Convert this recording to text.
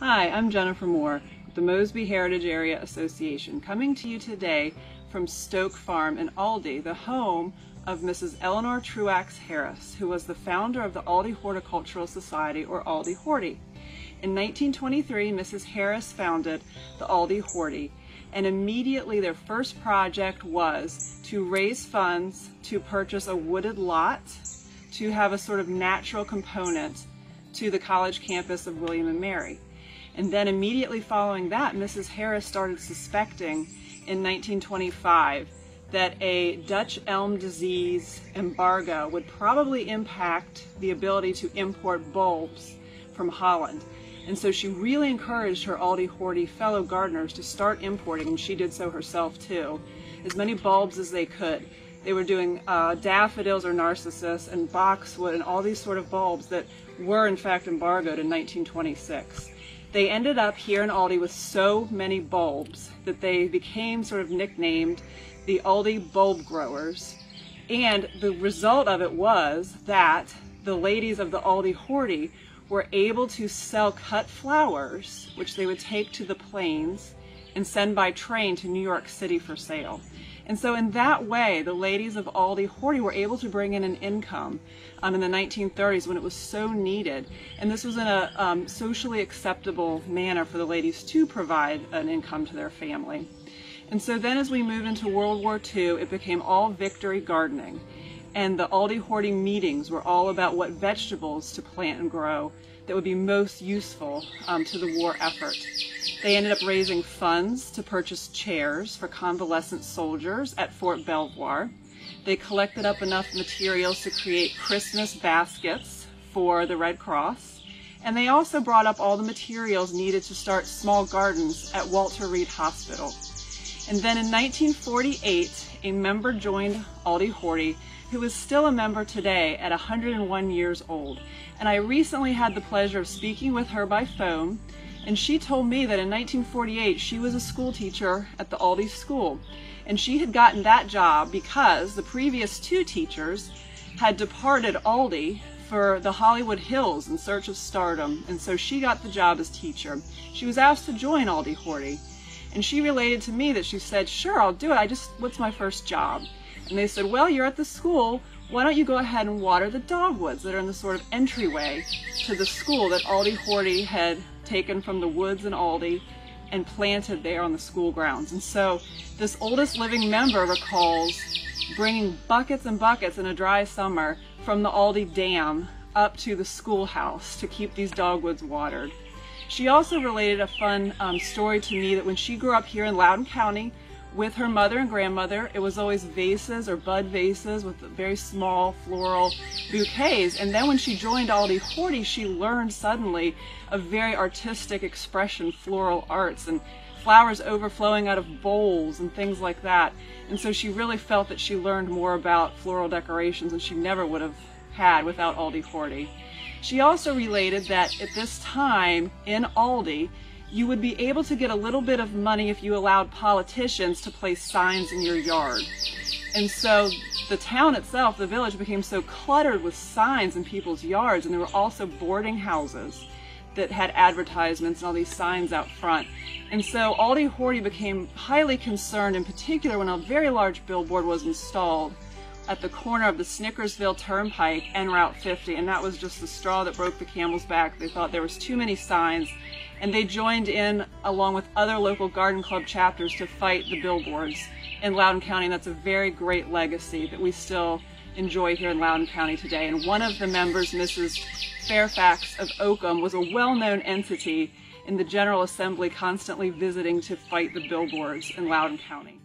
Hi, I'm Jennifer Moore with the Mosby Heritage Area Association, coming to you today from Stoke Farm in Aldie, the home of Mrs. Eleanor Truax Harris, who was the founder of the Aldie Horticultural Society, or Aldie Horty. In 1923, Mrs. Harris founded the Aldie Horty, and immediately their first project was to raise funds to purchase a wooded lot to have a sort of natural component to the college campus of William and Mary. And then immediately following that, Mrs. Harris started suspecting in 1925 that a Dutch elm disease embargo would probably impact the ability to import bulbs from Holland. And so she really encouraged her Aldie Horty fellow gardeners to start importing, and she did so herself too, as many bulbs as they could. They were doing daffodils or narcissus and boxwood and all these sort of bulbs that were in fact embargoed in 1926. They ended up here in Aldie with so many bulbs that they became sort of nicknamed the Aldie bulb growers. And the result of it was that the ladies of the Aldie Horty were able to sell cut flowers, which they would take to the plains and send by train to New York City for sale. And so in that way, the ladies of Aldie Horty were able to bring in an income in the 1930s when it was so needed. And this was in a socially acceptable manner for the ladies to provide an income to their family. And so then as we move into World War II, it became all victory gardening. And the Aldie Horty meetings were all about what vegetables to plant and grow that would be most useful to the war effort. They ended up raising funds to purchase chairs for convalescent soldiers at Fort Belvoir. They collected up enough materials to create Christmas baskets for the Red Cross. And they also brought up all the materials needed to start small gardens at Walter Reed Hospital. And then in 1948, a member joined Aldie Horty who is still a member today at 101 years old. And I recently had the pleasure of speaking with her by phone, and she told me that in 1948 she was a school teacher at the Aldie School. And she had gotten that job because the previous two teachers had departed Aldie for the Hollywood Hills in search of stardom, and so she got the job as teacher. She was asked to join Aldie Horty, and she related to me that she said, "Sure, I'll do it. What's my first job?" And they said, "Well, you're at the school. Why don't you go ahead and water the dogwoods that are in the sort of entryway to the school that Aldie Horty had taken from the woods in Aldie and planted there on the school grounds." And so this oldest living member recalls bringing buckets and buckets in a dry summer from the Aldie Dam up to the schoolhouse to keep these dogwoods watered. She also related a fun story to me that when she grew up here in Loudoun County with her mother and grandmother, it was always vases or bud vases with very small floral bouquets. And then when she joined Aldie Horty, she learned suddenly a very artistic expression, floral arts, and flowers overflowing out of bowls and things like that. And so she really felt that she learned more about floral decorations than she never would have had without Aldie Horty. She also related that at this time in Aldie, you would be able to get a little bit of money if you allowed politicians to place signs in your yard. And so the town itself, the village, became so cluttered with signs in people's yards, and there were also boarding houses that had advertisements and all these signs out front. And so Aldie Horty became highly concerned, in particular when a very large billboard was installed at the corner of the Snickersville Turnpike and Route 50, and that was just the straw that broke the camel's back. They thought there was too many signs, and they joined in along with other local garden club chapters to fight the billboards in Loudoun County, and that's a very great legacy that we still enjoy here in Loudoun County today. And one of the members, Mrs. Fairfax of Oakham, was a well-known entity in the General Assembly, constantly visiting to fight the billboards in Loudoun County.